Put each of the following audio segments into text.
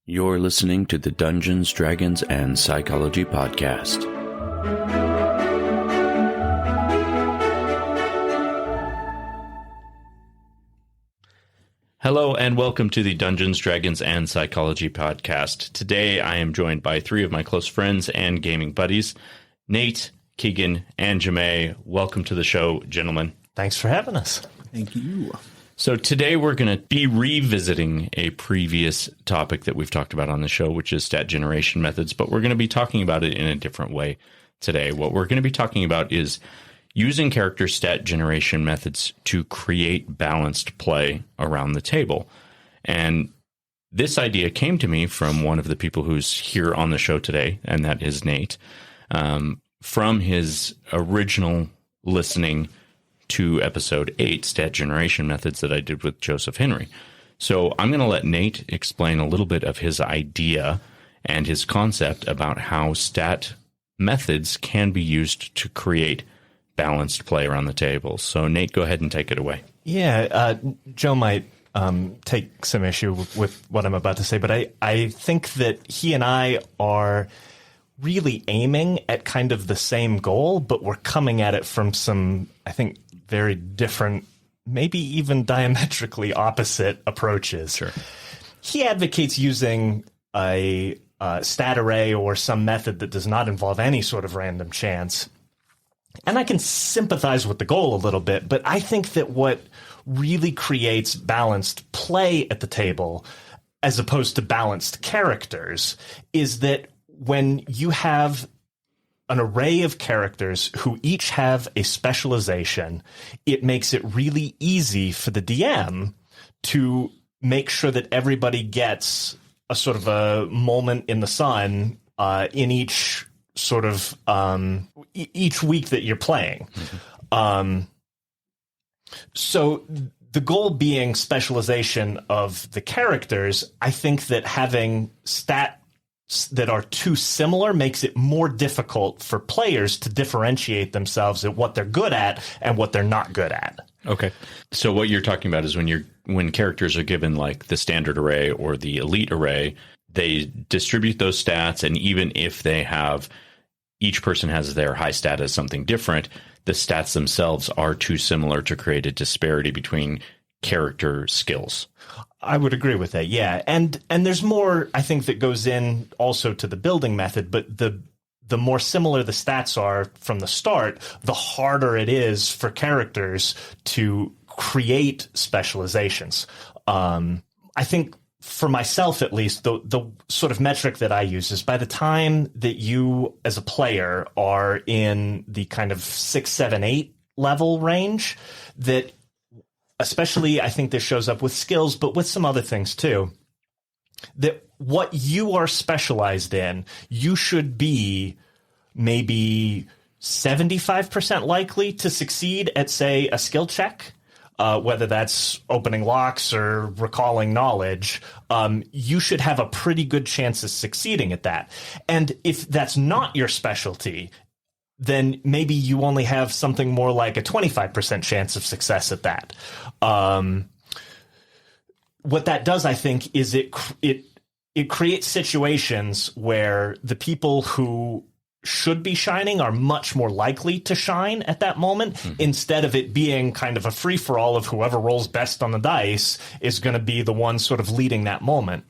You're listening to the Dungeons, Dragons, and Psychology Podcast. Hello and welcome to the Dungeons, Dragons, and Psychology Podcast. Today I am joined by three of my close friends and gaming buddies, Nate, Keegan, and Jamae. Welcome to the show, gentlemen. Thanks for having us. Thank you. So today we're going to be revisiting a previous topic that we've talked about on the show, which is stat generation methods, but we're going to be talking about it in a different way today. What we're going to be talking about is using character stat generation methods to create balanced play around the table. And this idea came to me from one of the people who's here on the show today, and that is Nate, from his original listening to episode 8, Stat Generation Methods, that I did with Joseph Henry. So I'm going to let Nate explain a little bit of his idea and his concept about how stat methods can be used to create balanced play around the table. So Nate, go ahead and take it away. Yeah, Joe might take some issue with what I'm about to say, but I think that he and I are really aiming at kind of the same goal, but we're coming at it from some, I think, very different, maybe even diametrically opposite approaches. Sure. He advocates using a stat array or some method that does not involve any sort of random chance. And I can sympathize with the goal a little bit, but I think that what really creates balanced play at the table, as opposed to balanced characters, is that when you have an array of characters who each have a specialization, it makes it really easy for the DM to make sure that everybody gets a sort of a moment in the sun in each sort of each week that you're playing. Mm-hmm. So the goal being specialization of the characters, I think that having stats that are too similar makes it more difficult for players to differentiate themselves at what they're good at and what they're not good at. Okay. So what you're talking about is when characters are given like the standard array or the elite array, they distribute those stats, and even if they have each person has their high stat as something different, the stats themselves are too similar to create a disparity between character skills. I would agree with that, yeah. And there's more, I think, that goes in also to the building method, but the more similar the stats are from the start, the harder it is for characters to create specializations. I think for myself, at least, the sort of metric that I use is by the time that you as a player are in the kind of 6, 7, 8 level range, that especially I think this shows up with skills, but with some other things too, that what you are specialized in, you should be maybe 75% likely to succeed at, say, a skill check. Whether that's opening locks or recalling knowledge, you should have a pretty good chance of succeeding at that. And if that's not your specialty, then maybe you only have something more like a 25% chance of success at that. What that does, I think, is it creates situations where the people who should be shining are much more likely to shine at that moment, instead of it being kind of a free-for-all of whoever rolls best on the dice is going to be the one sort of leading that moment.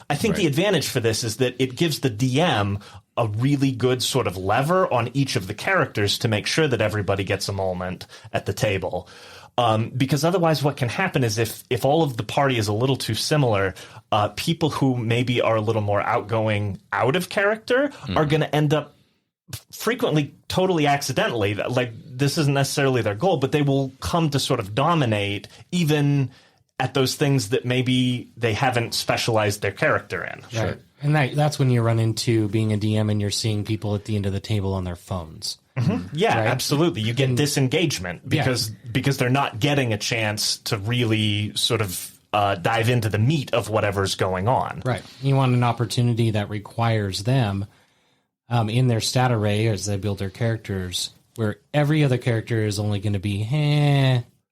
I think the advantage for this is that it gives the DM a really good sort of lever on each of the characters to make sure that everybody gets a moment at the table. Because otherwise what can happen is if all of the party is a little too similar, people who maybe are a little more outgoing out of character are going to end up frequently totally accidentally. Like, this isn't necessarily their goal, but they will come to sort of dominate even at those things that maybe they haven't specialized their character in. Right. Sure. And that's when you run into being a DM and you're seeing people at the end of the table on their phones. Mm-hmm. Yeah, right? Absolutely. You get disengagement because they're not getting a chance to really sort of dive into the meat of whatever's going on. Right. You want an opportunity that requires them in their stat array as they build their characters, where every other character is only going to be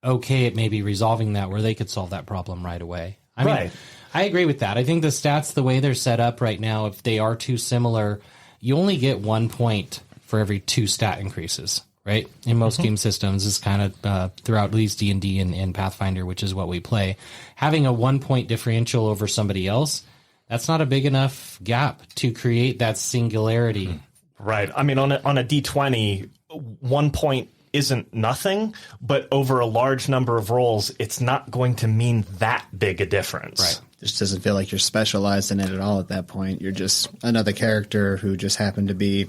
okay at maybe resolving that, where they could solve that problem right away. I mean, I agree with that. I think the stats, the way they're set up right now, if they are too similar, you only get 1 point for every 2 stat increases, right? In most game systems, is kind of throughout at least D&D and Pathfinder, which is what we play. Having a 1 point differential over somebody else, that's not a big enough gap to create that singularity. Right. I mean, on a D20, 1 point isn't nothing, but over a large number of rolls, it's not going to mean that big a difference. Right. Just doesn't feel like you're specialized in it at all at that point. You're just another character who just happened to be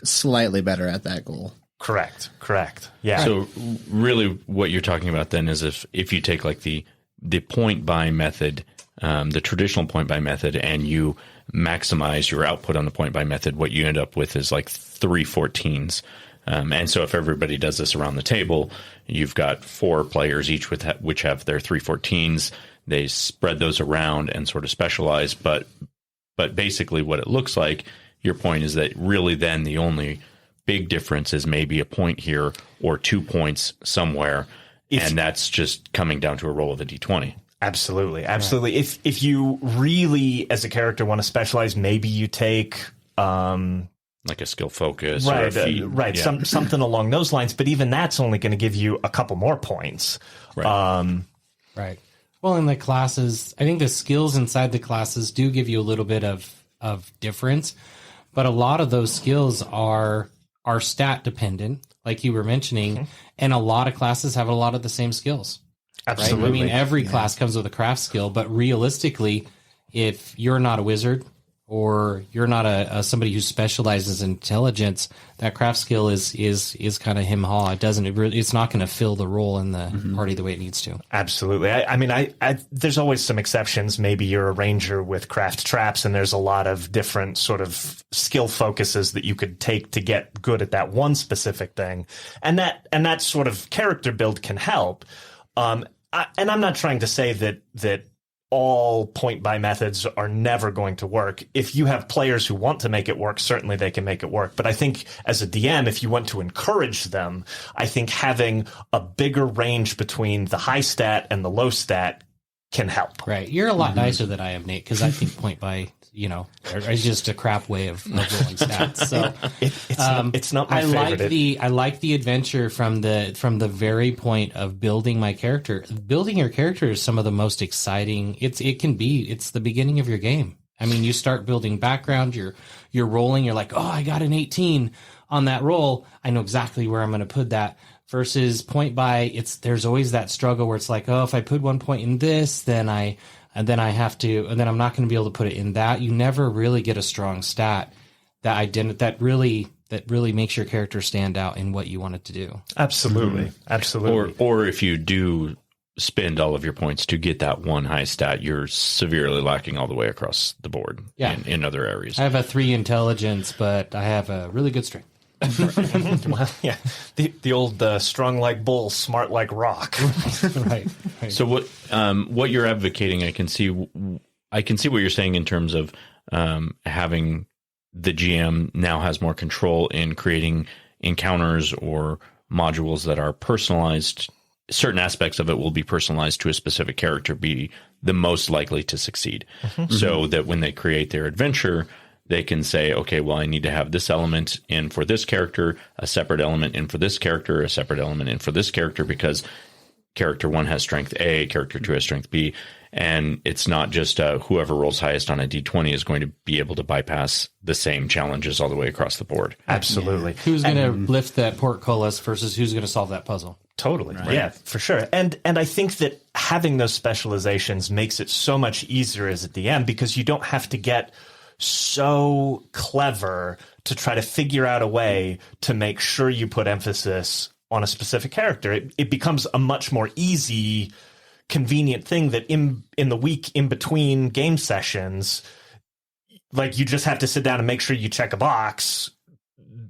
slightly better at that goal. Correct. Yeah. So really what you're talking about then is if you take like the point buy method, the traditional point buy method, and you maximize your output on the point buy method, what you end up with is like 3 14s. And so if everybody does this around the table, you've got 4 players each with which have their 3 14s. They spread those around and sort of specialize. But basically what it looks like, your point is that really then the only big difference is maybe a point here or 2 points somewhere. And that's just coming down to a roll of a D20. Absolutely. Right. If you really, as a character, want to specialize, maybe you take like a skill focus, right, or a feat. Right, Yeah. something along those lines. But even that's only going to give you a couple more points. Right. Right. Well, in the classes, I think the skills inside the classes do give you a little bit of difference, but a lot of those skills are stat dependent, like you were mentioning, and a lot of classes have a lot of the same skills. Absolutely. Right? I mean, every class comes with a craft skill, but realistically, if you're not a wizard or you're not a somebody who specializes in intelligence, that craft skill is kind of him-haw. It's not going to fill the role in the party the way it needs to. Absolutely. I mean, there's always some exceptions. Maybe you're a ranger with craft traps, and there's a lot of different sort of skill focuses that you could take to get good at that one specific thing, and that sort of character build can help. And I'm not trying to say that all point buy methods are never going to work. If you have players who want to make it work, certainly they can make it work. But I think as a DM, if you want to encourage them, I think having a bigger range between the high stat and the low stat can help. Right. You're a lot nicer than I am, Nate, because I think point buy, is just a crap way of rolling stats. So it's not my favorite. I like the adventure from the very point of building my character. Building your character is some of the most exciting. It's the beginning of your game. I mean, you start building background. You're rolling. You're like, oh, I got an 18 on that roll. I know exactly where I'm going to put that. Versus point buy, there's always that struggle where it's like, oh, if I put 1 point in this, then I'm not going to be able to put it in that. You never really get a strong stat that really makes your character stand out in what you want it to do. Absolutely. Or if you do spend all of your points to get that one high stat, you're severely lacking all the way across the board in other areas. I have a 3 intelligence, but I have a really good strength. Well, yeah, the old strong like bull, smart like rock. Right. So what you're advocating, I can see what you're saying in terms of having the GM now has more control in creating encounters or modules that are personalized. Certain aspects of it will be personalized to a specific character, be the most likely to succeed. So that when they create their adventure, they can say, okay, well, I need to have this element in for this character, a separate element in for this character, a separate element in for this character, because character 1 has strength A, character 2 has strength B. And it's not just whoever rolls highest on a D20 is going to be able to bypass the same challenges all the way across the board. Absolutely. Who's going to lift that portcullis versus who's going to solve that puzzle? Totally. Right. Yeah, for sure. And I think that having those specializations makes it so much easier as a DM, because you don't have to get so clever to try to figure out a way to make sure you put emphasis on a specific character. It becomes a much more easy, convenient thing that in the week in between game sessions, like, you just have to sit down and make sure you check a box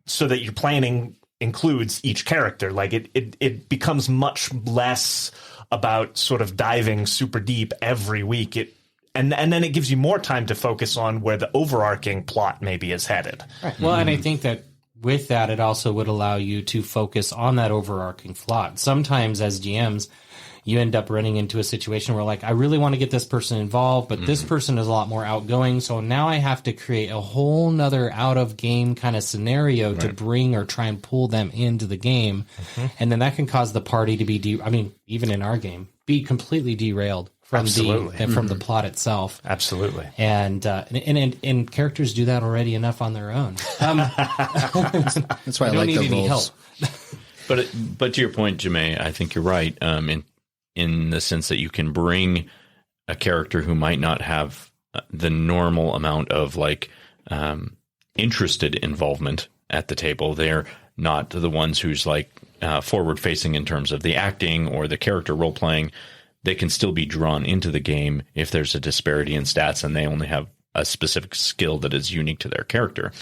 so that your planning includes each character. Like, it becomes much less about sort of diving super deep every week. And then it gives you more time to focus on where the overarching plot maybe is headed. Right. Well, and I think that with that, it also would allow you to focus on that overarching plot. Sometimes as GMs, you end up running into a situation where like, I really want to get this person involved, but this person is a lot more outgoing. So now I have to create a whole nother out of game kind of scenario to bring or try and pull them into the game. And then that can cause the party to be, even in our game, be completely derailed from the plot itself. Absolutely. And characters do that already enough on their own. That's why I don't like need the any help. rules. But to your point, Jamae, I think you're right. In the sense that you can bring a character who might not have the normal amount of like interested involvement at the table. They're not the ones who's like forward facing in terms of the acting or the character role playing. They can still be drawn into the game if there's a disparity in stats and they only have a specific skill that is unique to their character.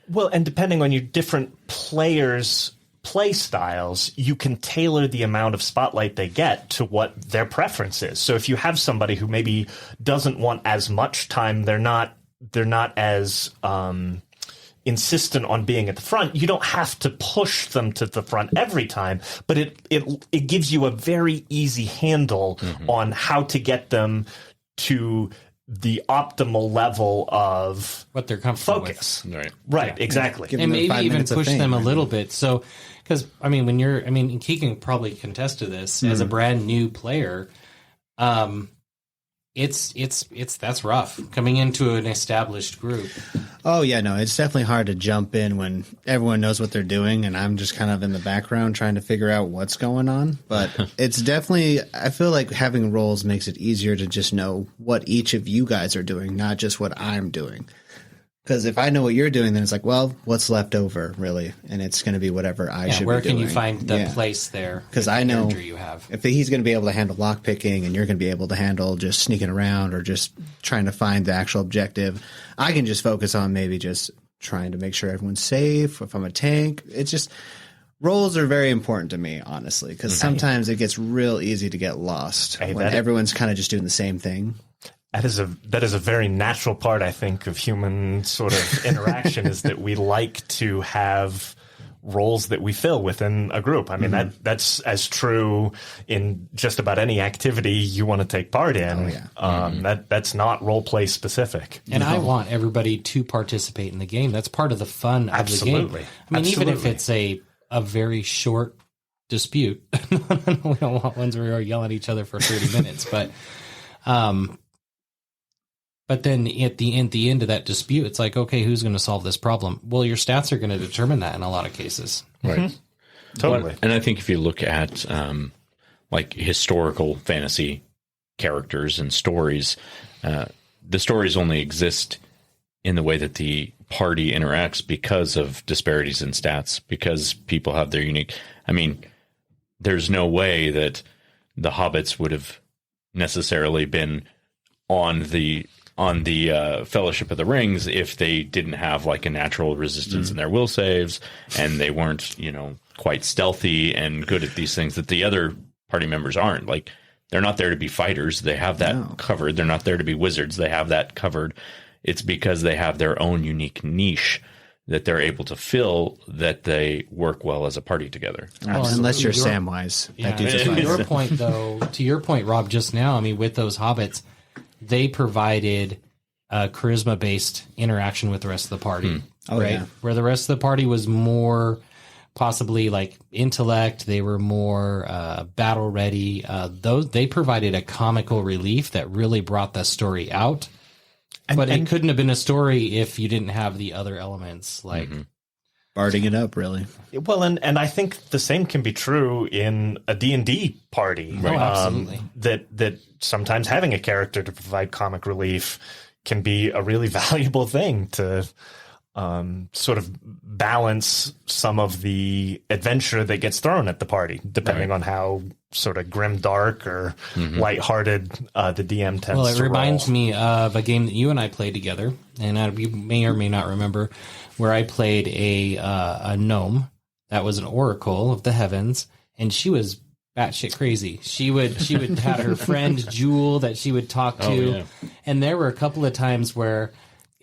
Well, and depending on your different players' play styles, you can tailor the amount of spotlight they get to what their preference is. So if you have somebody who maybe doesn't want as much time, they're not as insistent on being at the front, you don't have to push them to the front every time, but it gives you a very easy handle on how to get them to the optimal level of What they're comfortable focus. Right. Right, exactly. Give And them maybe 5 even minutes of push fame, them a right? little bit. So, because and Keegan probably contest to this as a brand new player. That's rough coming into an established group. Oh yeah, no, it's definitely hard to jump in when everyone knows what they're doing and I'm just kind of in the background trying to figure out what's going on. But it's definitely, I feel like having roles makes it easier to just know what each of you guys are doing, not just what I'm doing. Because if I know what you're doing, then it's like, well, what's left over, really? And it's going to be whatever I should be doing. Where can you find the place there? Because with I the know character you have. if he's going to be able to handle lockpicking and you're going to be able to handle just sneaking around or just trying to find the actual objective, I can just focus on maybe just trying to make sure everyone's safe. If I'm a tank, it's just roles are very important to me, honestly, because sometimes it gets real easy to get lost when everyone's kind of just doing the same thing. That is a very natural part, I think, of human sort of interaction is that we like to have roles that we fill within a group. I mean, that's as true in just about any activity you want to take part in. Oh, yeah. That's not role play specific. And I want everybody to participate in the game. That's part of the fun of the game. I mean, even if it's a very short dispute, we don't want ones where we're yelling at each other for 30 minutes, but then at the end of that dispute, it's like, okay, who's going to solve this problem? Well, your stats are going to determine that in a lot of cases. Right. Totally. But, and I think if you look at like historical fantasy characters and stories, the stories only exist in the way that the party interacts because of disparities in stats, because people have their unique. I mean, there's no way that the hobbits would have necessarily been on the Fellowship of the Rings if they didn't have like a natural resistance in their will saves and they weren't, quite stealthy and good at these things that the other party members aren't. Like, they're not there to be fighters. They have that covered. They're not there to be wizards. They have that covered. It's because they have their own unique niche that they're able to fill that they work well as a party together. Unless you're Samwise. Yeah, That dude's a to fighter. your point, Rob, just now, I mean, with those hobbits, they provided a charisma-based interaction with the rest of the party, right? Yeah. Where the rest of the party was more possibly like intellect, they were more battle ready. They provided a comical relief that really brought the story out. But it couldn't have been a story if you didn't have the other elements, like Barding it up, really. Well, and I think the same can be true in a D&D party. Right. Absolutely. That sometimes having a character to provide comic relief can be a really valuable thing to sort of balance some of the adventure that gets thrown at the party, depending on how sort of grim, dark, or lighthearted the DM tends to Well, it reminds roll. me of a game that you and I played together, and you may or may not remember, where I played a gnome that was an oracle of the heavens, and she was batshit crazy. She would have her friend Jewel that she would talk to, and there were a couple of times where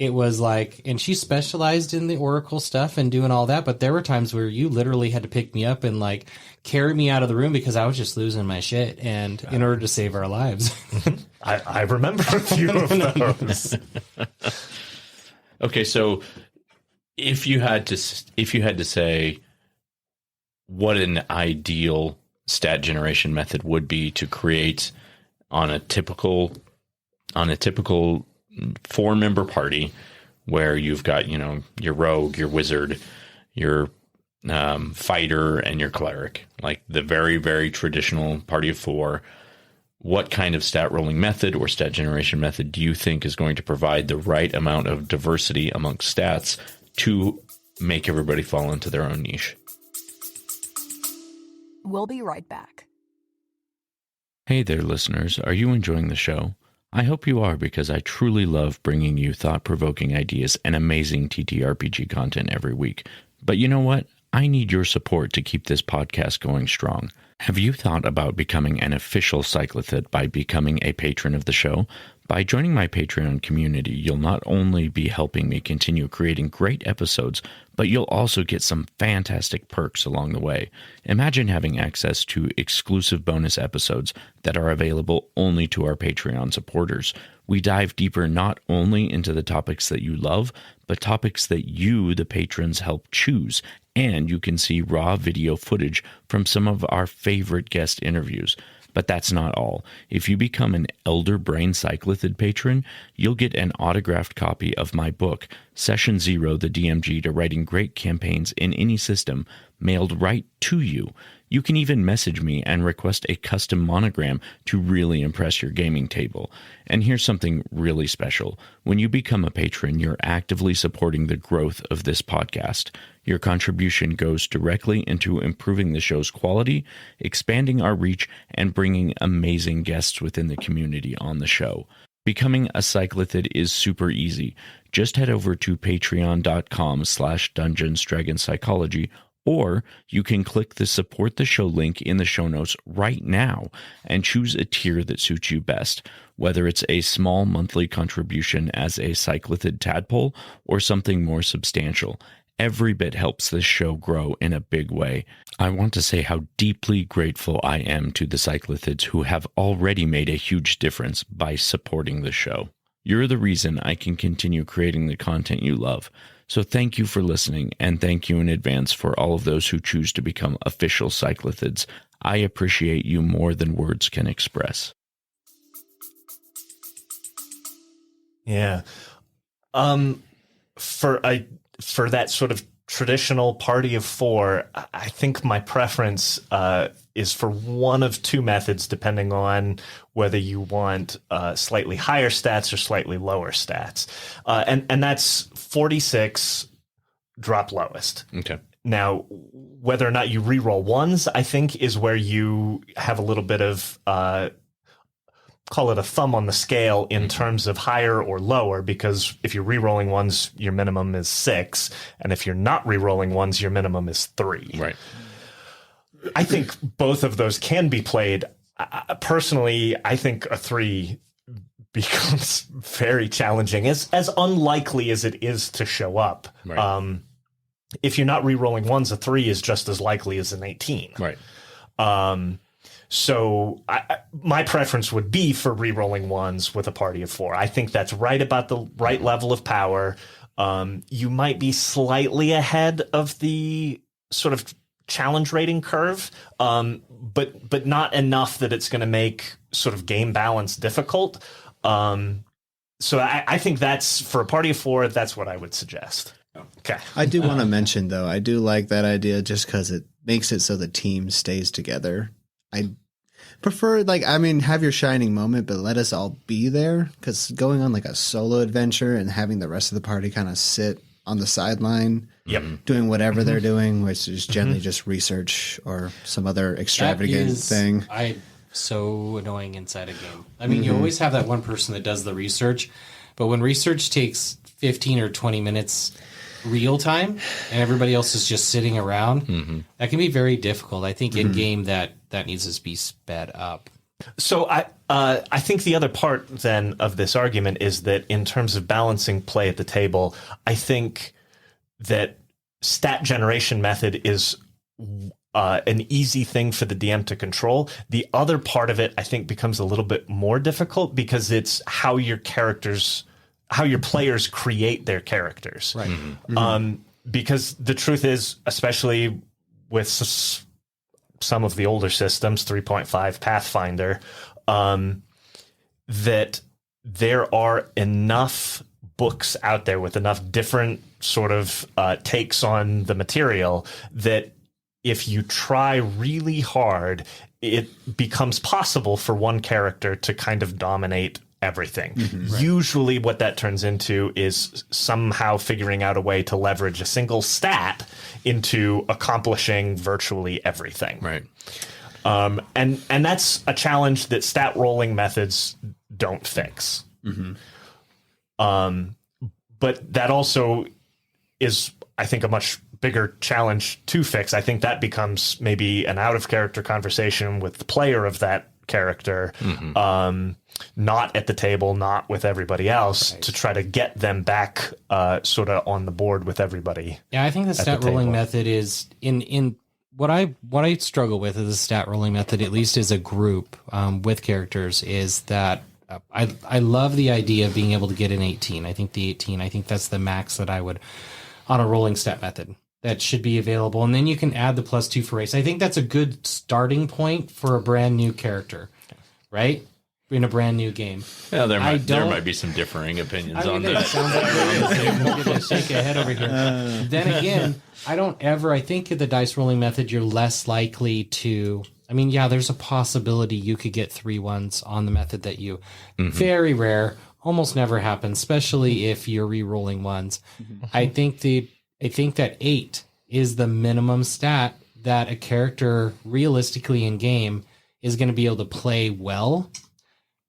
it was like, and she specialized in the Oracle stuff and doing all that, but there were times where you literally had to pick me up and like carry me out of the room because I was just losing my shit, and in order to save our lives. I remember a few of those. Okay, so if you had to say what an ideal stat generation method would be to create on a typical 4-member party where you've got, your rogue, your wizard, your fighter, and your cleric, like the very, very traditional party of 4, what kind of stat rolling method or stat generation method do you think is going to provide the right amount of diversity amongst stats to make everybody fall into their own niche? We'll be right back. Hey there, listeners. Are you enjoying the show? I hope you are, because I truly love bringing you thought-provoking ideas and amazing TTRPG content every week. But you know what? I need your support to keep this podcast going strong. Have you thought about becoming an official Cyclothid by becoming a patron of the show? By joining my Patreon community, you'll not only be helping me continue creating great episodes, but you'll also get some fantastic perks along the way. Imagine having access to exclusive bonus episodes that are available only to our Patreon supporters. We dive deeper not only into the topics that you love, but topics that you, the patrons, help choose. And you can see raw video footage from some of our favorite guest interviews. But that's not all. If you become an Elder Brain Cyclothid patron, you'll get an autographed copy of my book, Session Zero, the DMG to Writing Great Campaigns in Any System, mailed right to you. You can even message me and request a custom monogram to really impress your gaming table. And here's something really special. When you become a patron, you're actively supporting the growth of this podcast. Your contribution goes directly into improving the show's quality, expanding our reach, and bringing amazing guests within the community on the show. Becoming a Cyclothid is super easy. Just head over to patreon.com/DungeonsDragonsPsychology, or you can click the support the show link in the show notes right now and choose a tier that suits you best, whether it's a small monthly contribution as a Cyclothid tadpole or something more substantial. Every bit helps this show grow in a big way. I want to say how deeply grateful I am to the Cyclothids who have already made a huge difference by supporting the show. You're the reason I can continue creating the content you love. So thank you for listening, and thank you in advance for all of those who choose to become official Cyclothids. I appreciate you more than words can express. Yeah. For that sort of traditional party of 4, I think my preference is for one of 2 methods, depending on whether you want slightly higher stats or slightly lower stats. And that's 46, drop lowest. Okay. Now, whether or not you reroll ones, I think, is where you have a little bit of call it a thumb on the scale in terms of higher or lower, because if you're re-rolling ones, your minimum is 6, and if you're not re-rolling ones, your minimum is 3. Right. I think both of those can be played. Personally, I think a 3 becomes very challenging, as unlikely as it is to show up. Right. If you're not re-rolling ones, a 3 is just as likely as an 18. Right. So my preference would be for re-rolling ones with a party of 4. I think that's right about the right level of power. You might be slightly ahead of the sort of challenge rating curve, but not enough that it's going to make sort of game balance difficult. So I think that's, for a party of 4, that's what I would suggest. Okay. I do want to mention, though, I do like that idea just because it makes it so the team stays together. I prefer, have your shining moment, but let us all be there, because going on like a solo adventure and having the rest of the party kind of sit on the sideline, doing whatever they're doing, which is generally just research or some other extravagant thing. So annoying inside a game. I mean, you always have that one person that does the research, but when research takes 15 or 20 minutes real time and everybody else is just sitting around, that can be very difficult. I think in game that needs to be sped up. So I think the other part then of this argument is that in terms of balancing play at the table, I think that stat generation method is an easy thing for the DM to control. The other part of it, I think, becomes a little bit more difficult because it's how your players create their characters. Right. Because the truth is, especially with some of the older systems, 3.5 Pathfinder, that there are enough books out there with enough different sort of takes on the material that if you try really hard, it becomes possible for one character to kind of dominate everything. Right. Usually what that turns into is somehow figuring out a way to leverage a single stat into accomplishing virtually everything. Right. And that's a challenge that stat rolling methods don't fix. But that also is, I think, a much bigger challenge to fix. I think that becomes maybe an out of character conversation with the player of that character, not at the table, not with everybody else, to try to get them back sort of on the board with everybody. Yeah, I think the stat rolling method is in what I struggle with as a stat rolling method, at least as a group with characters, is that I love the idea of being able to get an 18. I think the 18, I think that's the max that I would on a rolling stat method. That should be available. And then you can add the +2 for race. I think that's a good starting point for a brand new character, right? In a brand new game. Yeah, there might be some differing opinions on that. that. Sounds like we're shake a head over here. Then again, I think of the dice rolling method, you're less likely to, there's a possibility you could get 3 ones on the method that you, very rare, almost never happens, especially if you're re-rolling ones. I think that 8 is the minimum stat that a character realistically in game is going to be able to play well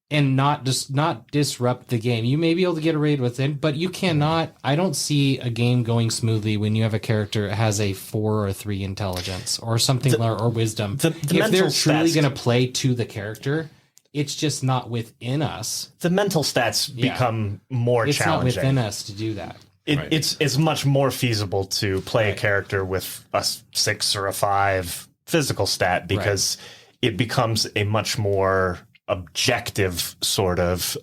and not disrupt the game. You may be able to get a raid with it, but you cannot. I don't see a game going smoothly when you have a character that has a 4 or 3 intelligence or something or wisdom. If they're truly going to play to the character, it's just not within us. The mental stats become more challenging. It's not within us to do that. It's much more feasible to play a character with a 6 or a 5 physical stat because it becomes a much more objective sort of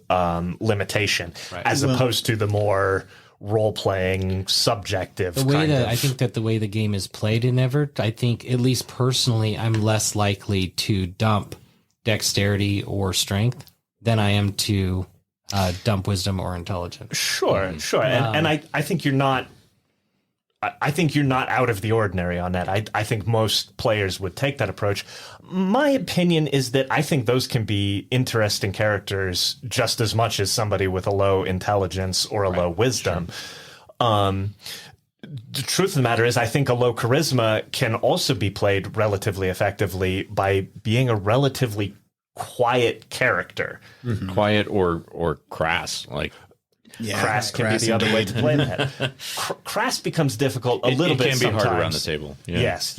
limitation as opposed to the more role-playing subjective I think that the way the game is played in Everett, I think, at least personally, I'm less likely to dump dexterity or strength than I am to dump wisdom or intelligence. Sure. And I think you're not. I think you're not out of the ordinary on that. I think most players would take that approach. My opinion is that I think those can be interesting characters just as much as somebody with a low intelligence or a low wisdom. Sure. The truth of the matter is, I think a low charisma can also be played relatively effectively by being a relatively quiet character. Quiet or crass, like. Yeah, crass can be the other way to play that. Crass becomes difficult a little bit sometimes. It can be hard around the table. Yeah. Yes,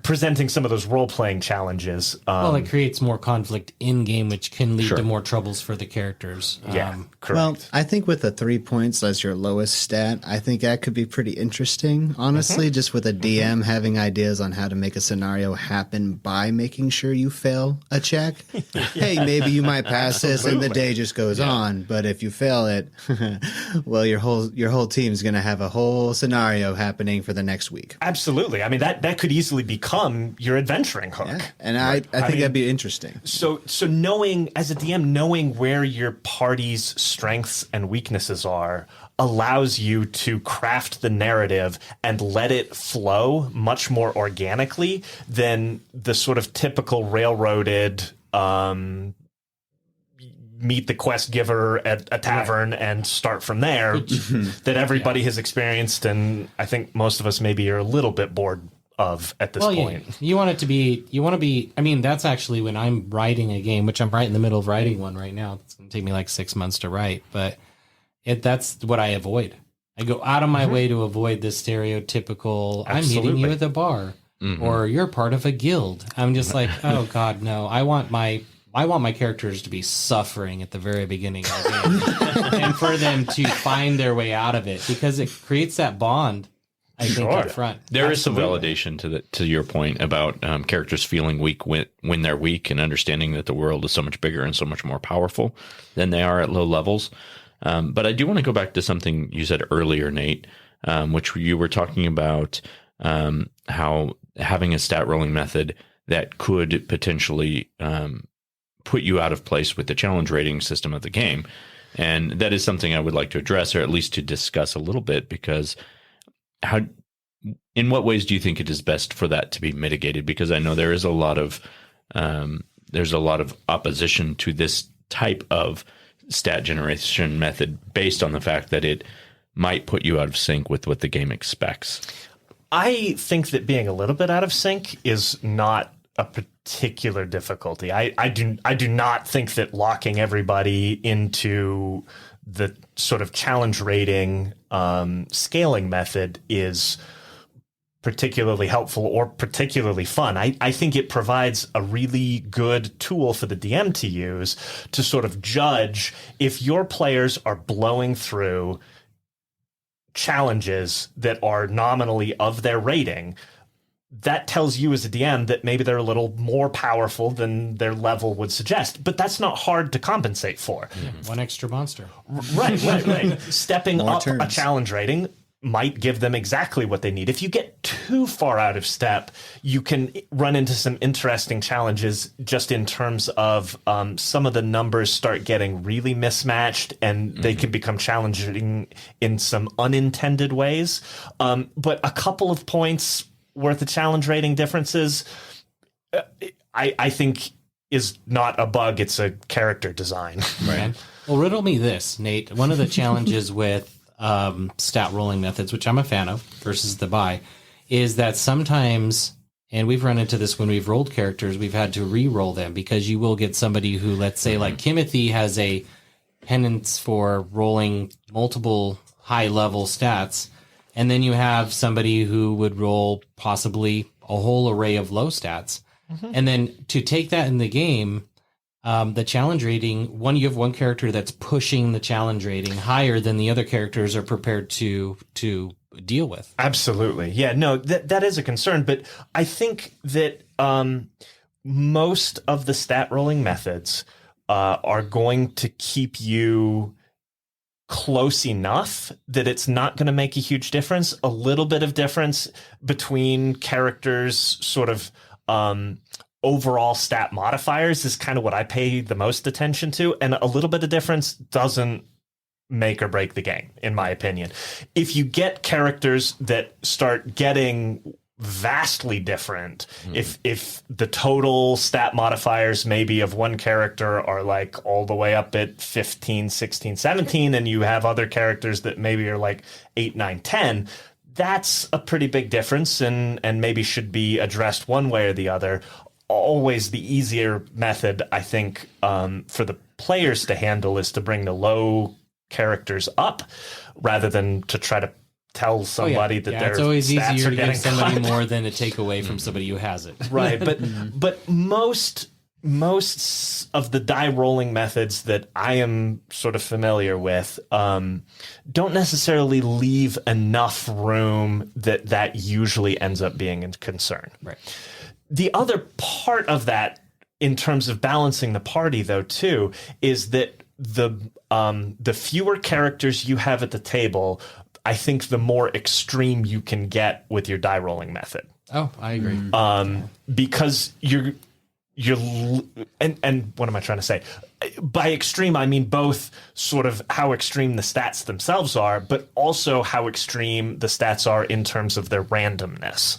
presenting some of those role-playing challenges. It creates more conflict in-game, which can lead to more troubles for the characters. Correct. Well, I think with the 3 points as your lowest stat, I think that could be pretty interesting, honestly, just with a DM having ideas on how to make a scenario happen by making sure you fail a check. Hey, maybe you might pass this and the day just goes on, but if you fail it... well, your whole team is going to have a whole scenario happening for the next week. Absolutely. That could easily become your adventuring hook. Yeah. And I think that'd be interesting. So knowing, as a DM, knowing where your party's strengths and weaknesses are allows you to craft the narrative and let it flow much more organically than the sort of typical railroaded meet the quest giver at a tavern and start from there that everybody has experienced, and I think most of us maybe are a little bit bored of at this point. You want to be, that's actually when I'm writing a game, which I'm right in the middle of writing one right now. It's going to take me like 6 months to write, but that's what I avoid. I go out of my way to avoid the stereotypical, I'm meeting you at the bar or you're part of a guild. I'm just like, oh God, no, I want my I want my characters to be suffering at the very beginning of the game and for them to find their way out of it, because it creates that bond, I think, up front. There is some validation to your point about characters feeling weak when they're weak, and understanding that the world is so much bigger and so much more powerful than they are at low levels. But I do want to go back to something you said earlier, Nate, which you were talking about how having a stat rolling method that could potentially put you out of place with the challenge rating system of the game. And that is something I would like to address, or at least to discuss a little bit, because in what ways do you think it is best for that to be mitigated? Because I know there is a lot of opposition to this type of stat generation method based on the fact that it might put you out of sync with what the game expects. I think that being a little bit out of sync is not a particular difficulty. I do not think that locking everybody into the sort of challenge rating scaling method is particularly helpful or particularly fun. I think it provides a really good tool for the DM to use to sort of judge if your players are blowing through challenges that are nominally of their rating. That tells you as a DM that maybe they're a little more powerful than their level would suggest. But that's not hard to compensate for. One extra monster. Right. Stepping More up turns. a challenge rating might give them exactly what they need. If you get too far out of step, you can run into some interesting challenges just in terms of some of the numbers start getting really mismatched, and they can become challenging in some unintended ways. But a couple of points worth of challenge rating differences, I think, is not a bug. It's a character design. Right. Well, riddle me this, Nate. One of the challenges with stat rolling methods, which I'm a fan of, versus the buy, is that sometimes, and we've run into this when we've rolled characters, we've had to re-roll them, because you will get somebody who, let's say, like Timothy has a penance for rolling multiple high-level stats, and then you have somebody who would roll possibly a whole array of low stats. And then to take that in the game, the challenge rating, you have one character that's pushing the challenge rating higher than the other characters are prepared to deal with. Absolutely. Yeah, no, that is a concern. But I think that most of the stat rolling methods are going to keep you close enough that it's not going to make a huge difference. A little bit of difference between characters' sort of overall stat modifiers is kind of what I pay the most attention to. And a little bit of difference doesn't make or break the game, in my opinion. If you get characters that start getting vastly different, if the total stat modifiers maybe of one character are like all the way up at 15, 16, 17, and you have other characters that maybe are like 8, 9, 10, that's a pretty big difference, and maybe should be addressed one way or the other. Always the easier method, I think, for the players to handle is to bring the low characters up rather than to try to tell somebody that their it's always stats easier are to getting give somebody cut. more than to take away from somebody who has it. Right, but most of the die rolling methods that I am sort of familiar with don't necessarily leave enough room that usually ends up being a concern. Right. The other part of that, in terms of balancing the party, though, too, is that the fewer characters you have at the table, I think the more extreme you can get with your die rolling method. Oh, I agree. Because you're and what am I trying to say? By extreme, I mean both sort of how extreme the stats themselves are, but also how extreme the stats are in terms of their randomness.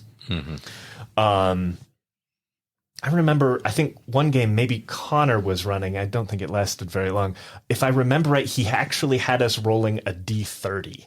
I remember, I think one game, maybe Connor was running. I don't think it lasted very long. If I remember right, he actually had us rolling a D30.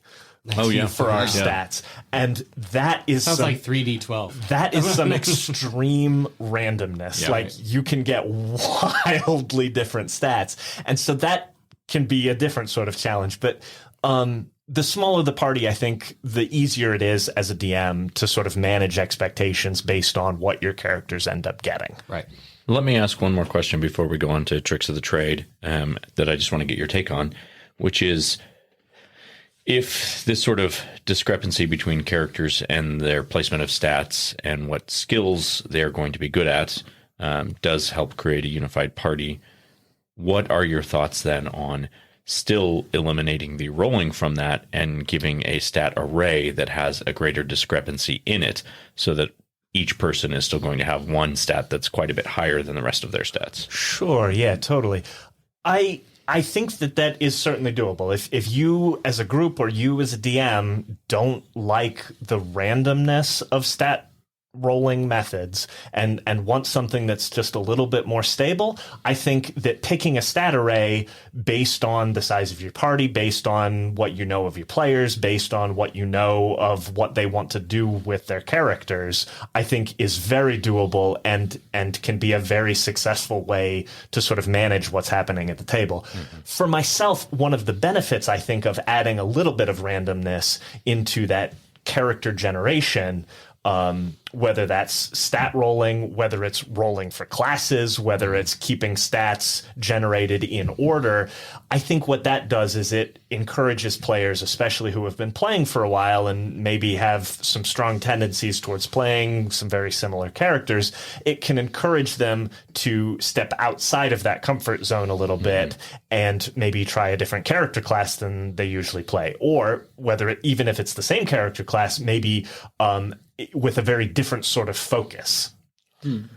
For our stats. And that is Sounds like 3D12. That is some extreme randomness. Yeah. Like you can get wildly different stats. And so that can be a different sort of challenge. But the smaller the party, I think, the easier it is as a DM to sort of manage expectations based on what your characters end up getting. Right. Let me ask one more question before we go on to tricks of the trade that I just want to get your take on, which is if this sort of discrepancy between characters and their placement of stats and what skills they're going to be good at does help create a unified party, what are your thoughts then on still eliminating the rolling from that and giving a stat array that has a greater discrepancy in it so that each person is still going to have one stat that's quite a bit higher than the rest of their stats? Sure. Yeah, totally. I think that is certainly doable. If you as a group or you as a DM don't like the randomness of stat rolling methods and want something that's just a little bit more stable, I think that picking a stat array based on the size of your party, based on what you know of your players, based on what you know of what they want to do with their characters, I think is very doable and can be a very successful way to sort of manage what's happening at the table. For myself, one of the benefits, I think, of adding a little bit of randomness into that character generation, whether that's stat rolling, whether it's rolling for classes, whether it's keeping stats generated in order, I think what that does is it encourages players, especially who have been playing for a while and maybe have some strong tendencies towards playing some very similar characters. It can encourage them to step outside of that comfort zone a little bit and maybe try a different character class than they usually play. Or even if it's the same character class, maybe with a very different sort of focus.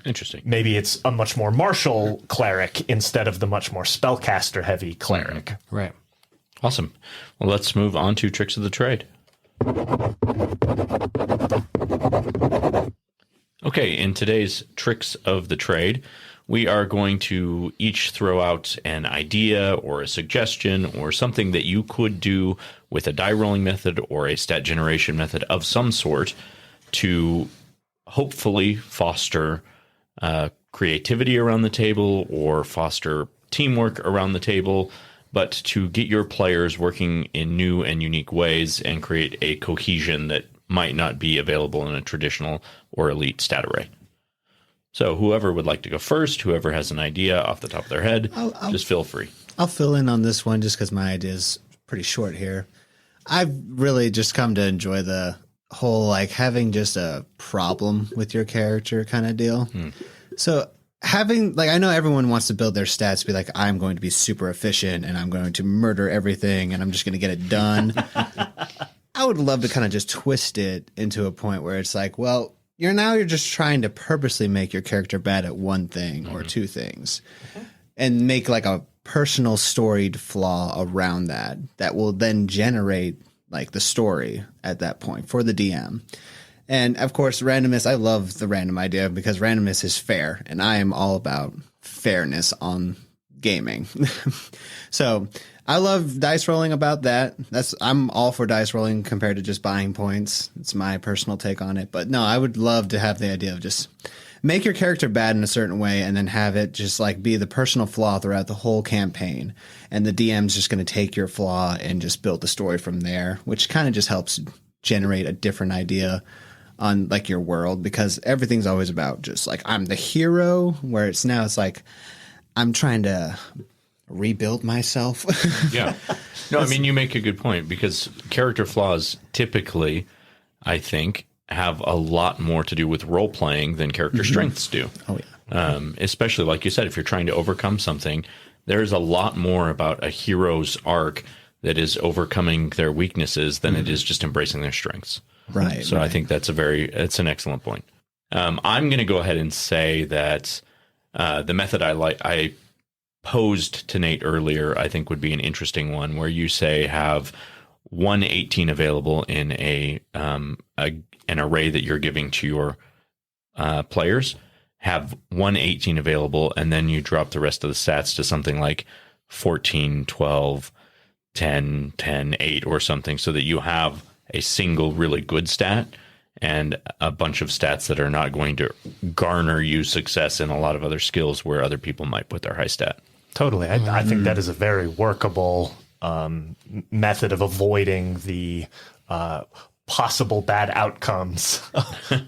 Interesting. Maybe it's a much more martial cleric instead of the much more spellcaster heavy cleric. Right. Awesome. Well, let's move on to tricks of the trade. Okay, in today's tricks of the trade, we are going to each throw out an idea or a suggestion or something that you could do with a die rolling method or a stat generation method of some sort to hopefully foster creativity around the table or foster teamwork around the table, but to get your players working in new and unique ways and create a cohesion that might not be available in a traditional or elite stat array. So whoever would like to go first, whoever has an idea off the top of their head, just feel free. I'll fill in on this one just because my idea is pretty short here. I've really just come to enjoy the whole like having just a problem with your character kind of deal. So having like, I know everyone wants to build their stats to be like, I'm going to be super efficient and I'm going to murder everything and I'm just going to get it done. I would love to kind of just twist it into a point where it's like, well, you're just trying to purposely make your character bad at one thing or two things and make like a personal storied flaw around that will then generate like the story at that point for the DM. And of course, randomness, I love the random idea because randomness is fair and I am all about fairness on gaming. So I love dice rolling about that. I'm all for dice rolling compared to just buying points. It's my personal take on it. But no, I would love to have the idea of just make your character bad in a certain way and then have it just like be the personal flaw throughout the whole campaign. And the DM's just going to take your flaw and just build the story from there, which kind of just helps generate a different idea on like your world, because everything's always about just like, I'm the hero, where it's like, I'm trying to rebuild myself. Yeah. No, I mean, you make a good point because character flaws typically, I think, have a lot more to do with role playing than character strengths do. Oh, yeah. Especially, like you said, if you're trying to overcome something, there's a lot more about a hero's arc that is overcoming their weaknesses than it is just embracing their strengths. Right. So I think it's an excellent point. I'm going to go ahead and say that the method I posed to Nate earlier, I think would be an interesting one, where you say have 118 available in an array that you're giving to your players. Have 118 available, and then you drop the rest of the stats to something like 14, 12, 10, 10, 8 or something, so that you have a single really good stat and a bunch of stats that are not going to garner you success in a lot of other skills where other people might put their high stat. Totally. I think that is a very workable method of avoiding the possible bad outcomes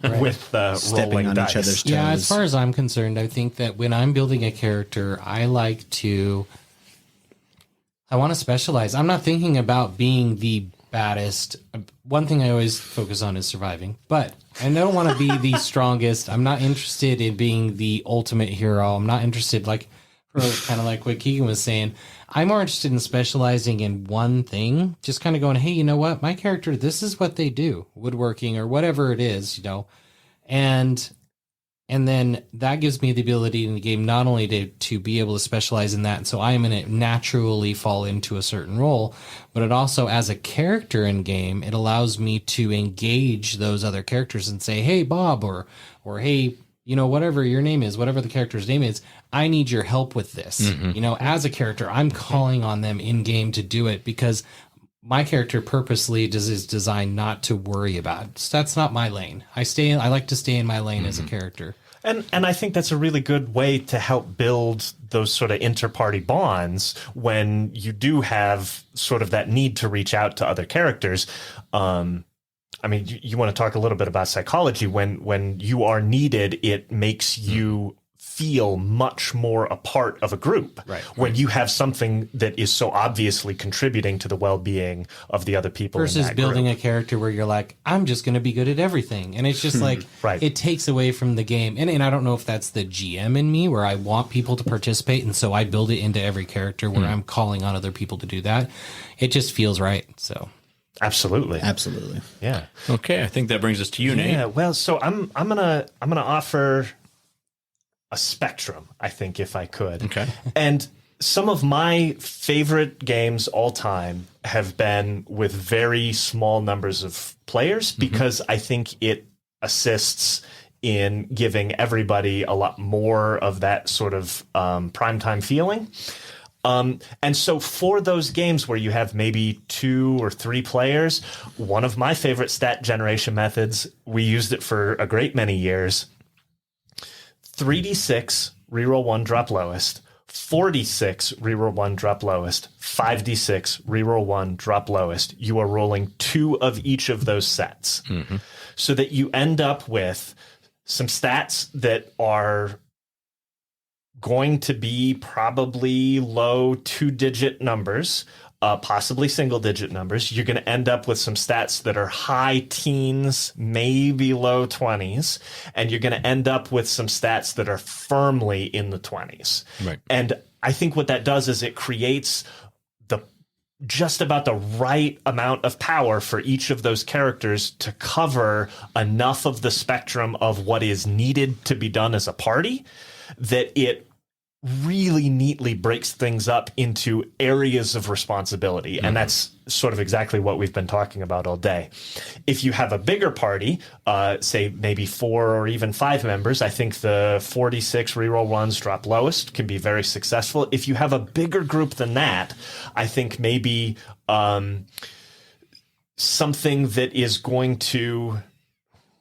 with Stepping rolling on dice. each other's toes. Yeah, as far as I'm concerned, I think that when I'm building a character, I want to specialize. I'm not thinking about being the baddest. One thing I always focus on is surviving, but I don't want to be the strongest. I'm not interested in being the ultimate hero. I'm not interested, kind of like what Keegan was saying. I'm more interested in specializing in one thing, just kind of going, hey, you know what? My character, this is what they do, woodworking or whatever it is, and then that gives me the ability in the game not only to be able to specialize in that, and so I am going to naturally fall into a certain role, but it also, as a character in game, it allows me to engage those other characters and say, hey, Bob, or hey, whatever your name is, whatever the character's name is, I need your help with this. As a character, I'm calling on them in game to do it because my character purposely is designed not to worry about it. So that's not my lane. I like to stay in my lane as a character. And I think that's a really good way to help build those sort of inter-party bonds when you do have sort of that need to reach out to other characters. I mean, you want to talk a little bit about psychology. When you are needed, it makes you feel much more a part of a group. Right. When you have something that is so obviously contributing to the well-being of the other people. Versus in that building group. a character where you're like, I'm just going to be good at everything. And it's just like, Right. It takes away from the game. And I don't know if that's the GM in me where I want people to participate. And so I build it into every character where I'm calling on other people to do that. It just feels right. So. Absolutely. Yeah. Okay, I think that brings us to you, Nate. Yeah. Well, so I'm gonna offer a spectrum, I think, if I could. Okay. And some of my favorite games all time have been with very small numbers of players because I think it assists in giving everybody a lot more of that sort of primetime feeling. And so for those games where you have maybe 2 or 3 players, one of my favorite stat generation methods, we used it for a great many years, 3d6, reroll 1, drop lowest, 4d6, reroll 1, drop lowest, 5d6, reroll 1, drop lowest. You are rolling 2 of each of those sets so that you end up with some stats that are going to be probably low 2-digit numbers, possibly single-digit numbers. You're going to end up with some stats that are high teens, maybe low 20s, and you're going to end up with some stats that are firmly in the 20s. Right. And I think what that does is it creates just about the right amount of power for each of those characters to cover enough of the spectrum of what is needed to be done as a party that it really neatly breaks things up into areas of responsibility. And that's sort of exactly what we've been talking about all day. If you have a bigger party, say maybe 4 or even 5 members, I think the 46 reroll 1s drop lowest can be very successful. If you have a bigger group than that, I think maybe something that is going to...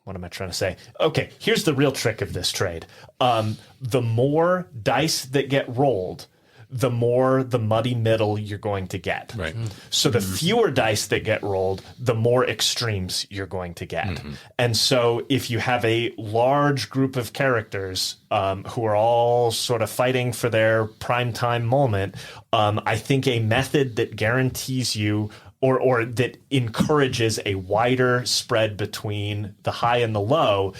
What am I trying to say? Okay, here's the real trick of this trade. The more dice that get rolled, the more the muddy middle you're going to get. Right. So the fewer dice that get rolled, the more extremes you're going to get. And so if you have a large group of characters who are all sort of fighting for their primetime moment, I think a method that guarantees you or that encourages a wider spread between the high and the low,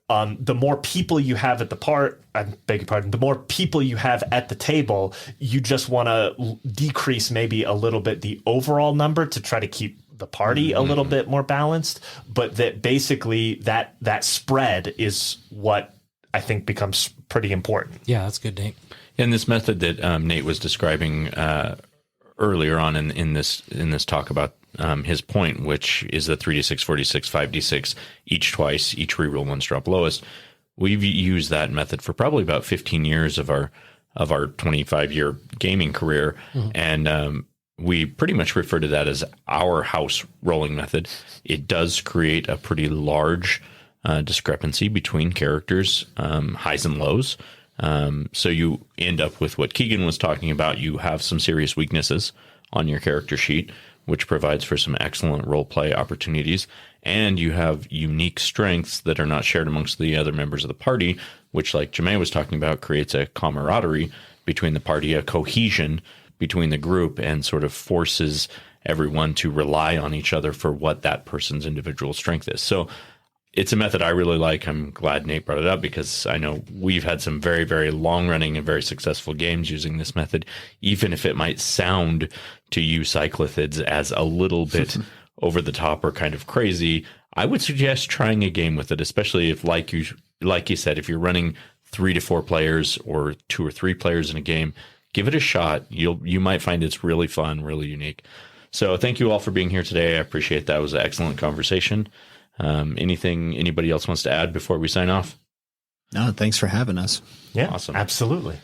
the more people you have at the more people you have at the table, you just want to decrease maybe a little bit the overall number to try to keep the party a little bit more balanced. But that basically that spread is what I think becomes pretty important. Yeah, that's good, Nate. And this method that Nate was describing earlier on in this talk about his point, which is the 3d6, 46, 5d6, each twice, each reroll 1 drop lowest. We've used that method for probably about 15 years of our 25-year gaming career, and we pretty much refer to that as our house rolling method. It does create a pretty large discrepancy between characters, highs and lows. So you end up with what Keegan was talking about. You have some serious weaknesses on your character sheet, which provides for some excellent role play opportunities. And you have unique strengths that are not shared amongst the other members of the party, which, like Jamae was talking about, creates a camaraderie between the party, a cohesion between the group, and sort of forces everyone to rely on each other for what that person's individual strength is. So it's a method I really like. I'm glad Nate brought it up because I know we've had some very, very long running and very successful games using this method, even if it might sound to you cyclothids as a little bit over the top or kind of crazy. I would suggest trying a game with it, especially if, like you said, if you're running 3 to 4 players or 2 or 3 players in a game, give it a shot. You might find it's really fun, really unique. So thank you all for being here today. I appreciate that. It was an excellent conversation. Anything anybody else wants to add before we sign off? No, thanks for having us. Yeah, awesome. Absolutely.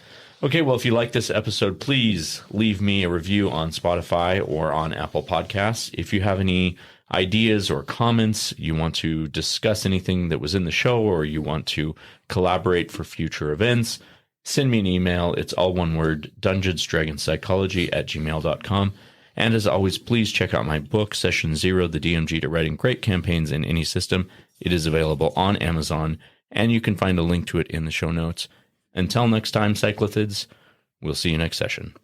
Okay, well, if you like this episode, please leave me a review on Spotify or on Apple Podcasts. If you have any ideas or comments, you want to discuss anything that was in the show, or you want to collaborate for future events, send me an email. It's all one word, dungeonsdragonpsychology@gmail.com. And as always, please check out my book, Session Zero, The DMG to Writing Great Campaigns in Any System. It is available on Amazon, and you can find a link to it in the show notes. Until next time, cyclothids, we'll see you next session.